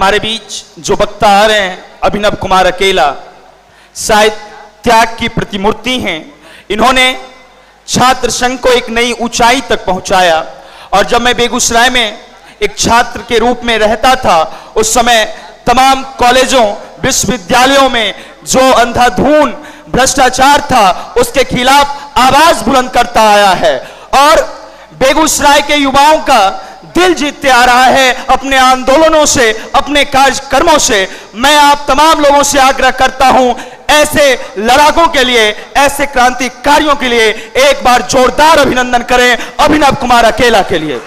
हमारे बीच जो वक्ता आ रहे हैं अभिनव कुमार अकेला शायद त्याग की प्रतिमूर्ति हैं। इन्होंने छात्र संघ को एक नई ऊंचाई तक पहुंचाया और जब मैं बेगूसराय में एक छात्र के रूप में रहता था उस समय तमाम कॉलेजों विश्वविद्यालयों में जो अंधाधुन भ्रष्टाचार था उसके खिलाफ आवाज बुलंद करता आया है और बेगूसराय के युवाओं का दिल जीतते आ रहा है अपने आंदोलनों से, अपने कार्यक्रमों से। मैं आप तमाम लोगों से आग्रह करता हूं, ऐसे लड़ाकों के लिए, ऐसे क्रांतिकारियों के लिए एक बार जोरदार अभिनंदन करें अभिनव कुमार अकेला के लिए।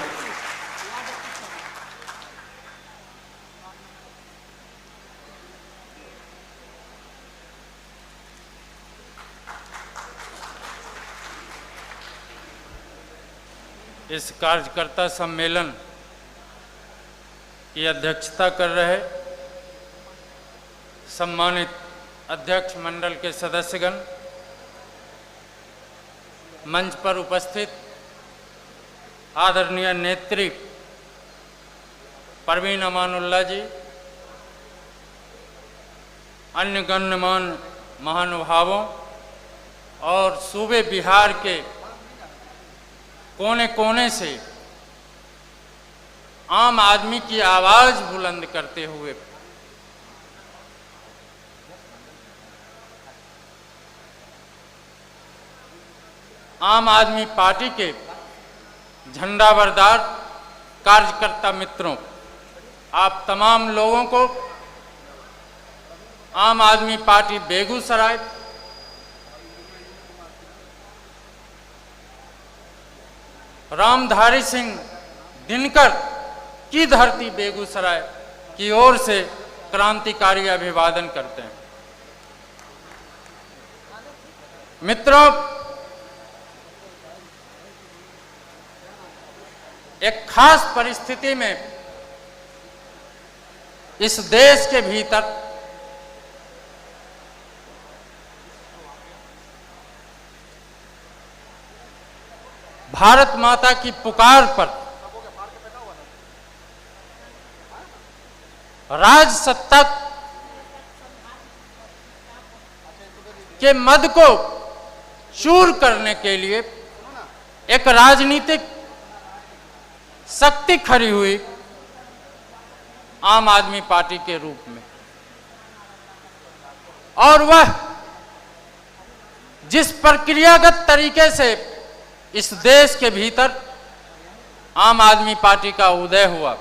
इस कार्यकर्ता सम्मेलन की अध्यक्षता कर रहे सम्मानित अध्यक्ष मंडल के सदस्यगण, मंच पर उपस्थित आदरणीय नेत्री परवीन अमानुल्लाह जी, अन्य गण्यमान्य महानुभावों और सूबे बिहार के कोने कोने से आम आदमी की आवाज बुलंद करते हुए आम आदमी पार्टी के झंडाबरदार कार्यकर्ता मित्रों, आप तमाम लोगों को आम आदमी पार्टी बेगूसराय रामधारी सिंह दिनकर की धरती बेगूसराय की ओर से क्रांतिकारी अभिवादन करते हैं। मित्रों, एक खास परिस्थिति में इस देश के भीतर भारत माता की पुकार पर राज सत्ता के मद को चूर करने के लिए एक राजनीतिक शक्ति खड़ी हुई आम आदमी पार्टी के रूप में, और वह जिस प्रक्रियागत तरीके से इस देश के भीतर आम आदमी पार्टी का उदय हुआ,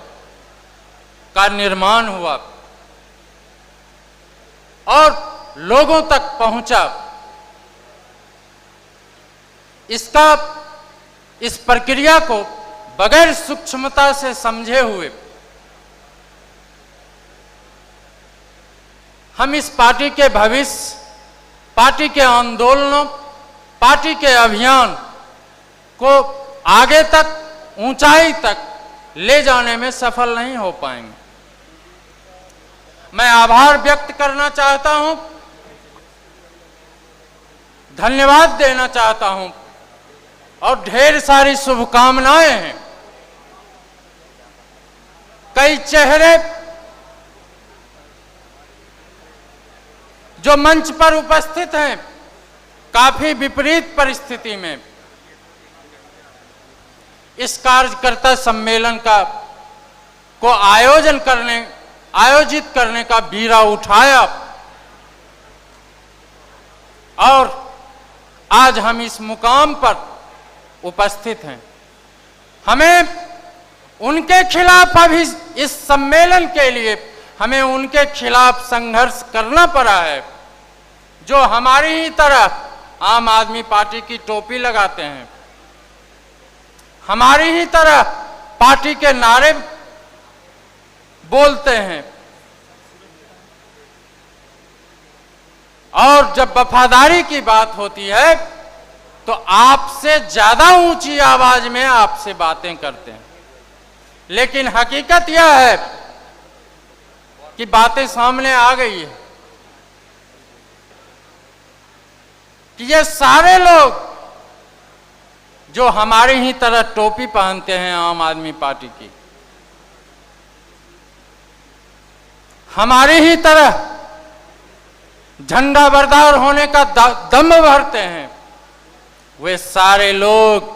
का निर्माण हुआ और लोगों तक पहुंचा, इस प्रक्रिया को बगैर सूक्ष्मता से समझे हुए हम इस पार्टी के भविष्य, पार्टी के आंदोलनों, पार्टी के अभियान को आगे तक, ऊंचाई तक ले जाने में सफल नहीं हो पाएंगे। मैं आभार व्यक्त करना चाहता हूं, धन्यवाद देना चाहता हूं और ढेर सारी शुभकामनाएं हैं। कई चेहरे जो मंच पर उपस्थित हैं, काफी विपरीत परिस्थिति में इस कार्यकर्ता सम्मेलन को आयोजित करने का बीड़ा उठाया और आज हम इस मुकाम पर उपस्थित हैं। हमें उनके खिलाफ अभी इस सम्मेलन के लिए हमें उनके खिलाफ संघर्ष करना पड़ा है जो हमारी ही तरह आम आदमी पार्टी की टोपी लगाते हैं, हमारी ही तरह पार्टी के नारे बोलते हैं और जब वफादारी की बात होती है तो आपसे ज्यादा ऊंची आवाज में आपसे बातें करते हैं। लेकिन हकीकत यह है कि बातें सामने आ गई है कि ये सारे लोग जो हमारी ही तरह टोपी पहनते हैं आम आदमी पार्टी की, हमारी ही तरह झंडा बरदार होने का दम भरते हैं, वे सारे लोग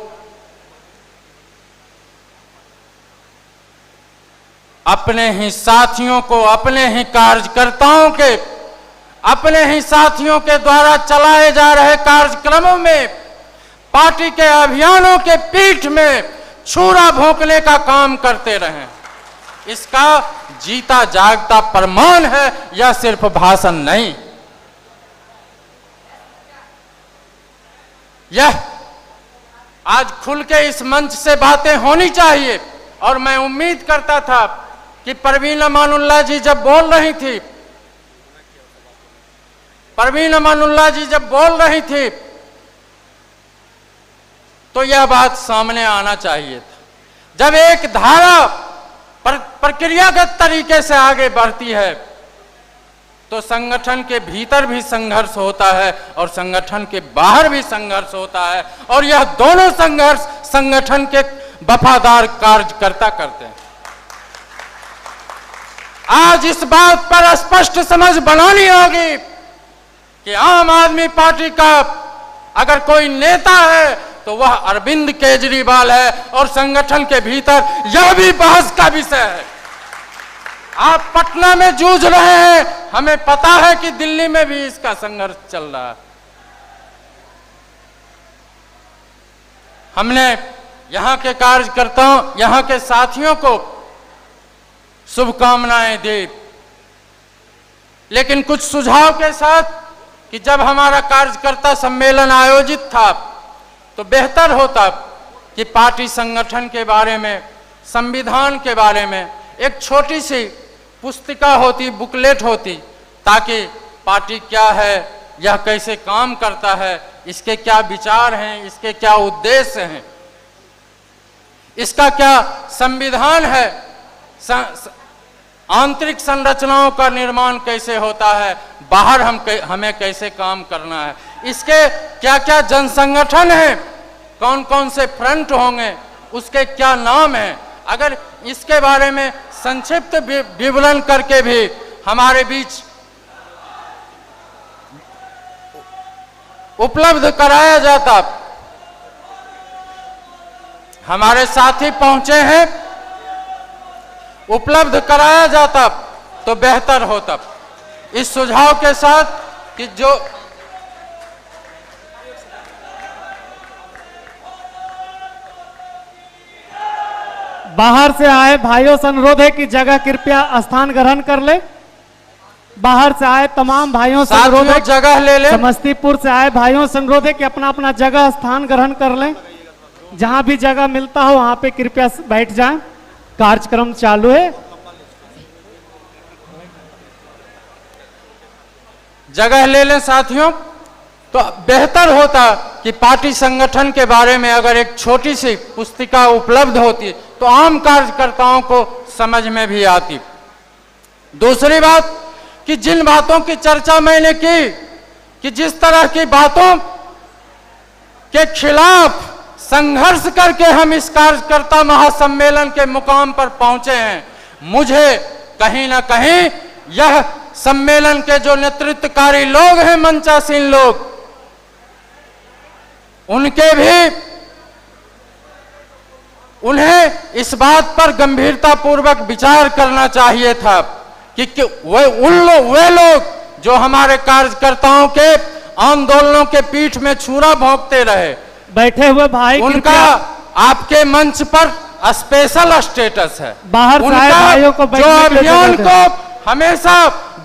अपने ही साथियों को, अपने ही कार्यकर्ताओं के, अपने ही साथियों के द्वारा चलाए जा रहे कार्यक्रमों में, पार्टी के अभियानों के पीठ में छुरा भोंकने का काम करते रहे। इसका जीता जागता प्रमाण है, यह सिर्फ भाषण नहीं। यह आज खुल के इस मंच से बातें होनी चाहिए। और मैं उम्मीद करता था कि परवीन अमानुल्लाह जी जब बोल रही थी, परवीन अमानुल्लाह जी जब बोल रही थी तो यह बात सामने आना चाहिए था। जब एक धारा प्रक्रियागत तरीके से आगे बढ़ती है तो संगठन के भीतर भी संघर्ष होता है और संगठन के बाहर भी संघर्ष होता है, और यह दोनों संघर्ष संगठन के वफादार कार्यकर्ता करते हैं। आज इस बात पर स्पष्ट समझ बनानी होगी कि आम आदमी पार्टी का अगर कोई नेता है तो वह अरविंद केजरीवाल है, और संगठन के भीतर यह भी बहस का विषय है। आप पटना में जूझ रहे हैं, हमें पता है कि दिल्ली में भी इसका संघर्ष चल रहा है। हमने यहां के कार्यकर्ताओं, यहां के साथियों को शुभकामनाएं दी, लेकिन कुछ सुझाव के साथ कि जब हमारा कार्यकर्ता सम्मेलन आयोजित था तो बेहतर होता कि पार्टी संगठन के बारे में, संविधान के बारे में एक छोटी सी पुस्तिका होती, बुकलेट होती, ताकि पार्टी क्या है, यह कैसे काम करता है, इसके क्या विचार हैं, इसके क्या उद्देश्य हैं, इसका क्या संविधान है, आंतरिक संरचनाओं का निर्माण कैसे होता है, बाहर हमें कैसे काम करना है, इसके क्या क्या जनसंगठन हैं, कौन कौन से फ्रंट होंगे, उसके क्या नाम हैं। अगर इसके बारे में संक्षिप्त विवरण करके भी हमारे बीच उपलब्ध कराया जाता। हमारे साथी पहुंचे हैं, उपलब्ध कराया जाता तो बेहतर होता। इस सुझाव के साथ कि जो बाहर से आए भाइयों से अनुरोध है कि जगह कृपया स्थान ग्रहण कर ले। बाहर से आए तमाम भाइयों से अनुरोध है जगह ले ले। समस्तीपुर से आए भाइयों से अनुरोध है कि अपना अपना जगह स्थान ग्रहण कर लें। जहां भी जगह मिलता हो वहां पे कृपया बैठ जाएं। कार्यक्रम चालू है। जगह ले लें साथियों, तो बेहतर होता कि पार्टी संगठन के बारे में अगर एक छोटी सी पुस्तिका उपलब्ध होती तो आम कार्यकर्ताओं को समझ में भी आती। दूसरी बात कि जिन बातों की चर्चा मैंने की कि जिस तरह की बातों के खिलाफ संघर्ष करके हम इस कार्यकर्ता महासम्मेलन के मुकाम पर पहुंचे हैं, मुझे कहीं ना कहीं यह सम्मेलन के जो नेतृत्वकारी लोग हैं, मंचासीन लोग, उन्हें इस बात पर गंभीरता पूर्वक विचार करना चाहिए था कि वे लोग जो हमारे कार्यकर्ताओं के आंदोलनों के पीठ में छुरा भोंकते रहे, बैठे हुए भाई, उनका आपके मंच पर स्पेशल स्टेटस है। बाहर से आए भाइयों को जो अभियान को हमेशा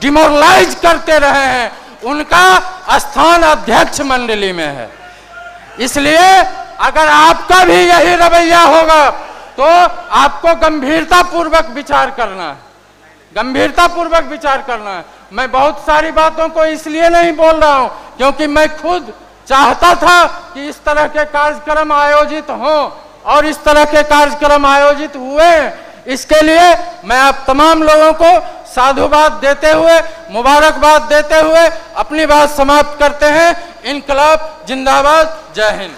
डिमोरलाइज करते रहे हैं, उनका स्थान अध्यक्ष मंडली में है। इसलिए अगर आपका भी यही रवैया होगा तो आपको गंभीरता पूर्वक विचार करना है, गंभीरता पूर्वक विचार करना है। मैं बहुत सारी बातों को इसलिए नहीं बोल रहा हूं क्योंकि मैं खुद चाहता था कि इस तरह के कार्यक्रम आयोजित हों और इस तरह के कार्यक्रम आयोजित हुए। इसके लिए मैं आप तमाम लोगों को साधुवाद देते हुए, मुबारकबाद देते हुए अपनी बात समाप्त करते हैं। इनकलाब जिंदाबाद। जय हिंद।